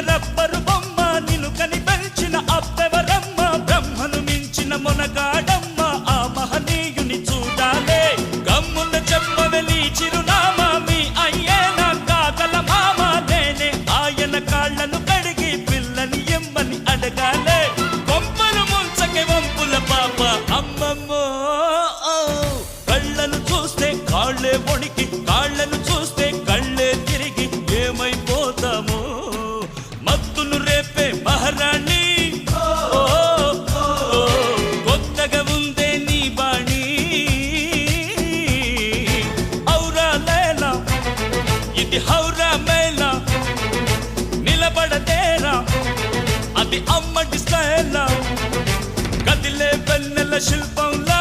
rubber బొమ్మ నిన్ను కని పెంచిన అప్పెవరమ్మ బ్రహ్మను మించిన మొనగాడమ్మ ఆ మహనీయుని చూడాలే గమ్మున చెప్పవే నీ చిరునామా మీ అయ్యేనా కాగల మామ నేనే ఆయన కాళ్ళను కడిగి పిల్లని ఎమ్మని అడగాలే కొంపను ముంచకే వంపుల పాప అమ్మమ్మో కళ్ళను చూస్తే కాళ్ళే వణికి కాళ్ళను చూస్తే కళ్ళే తిరిగి ఏమైపోతామో మత్తును రేపే మహారాణి కొత్తగా ఉందే నీ బాణి ఔరా లేలా ఇది హౌరా మేలా నిలబడదేరా అది అమ్మటి స్టైలా కదిలే వెన్నెల శిల్పంలా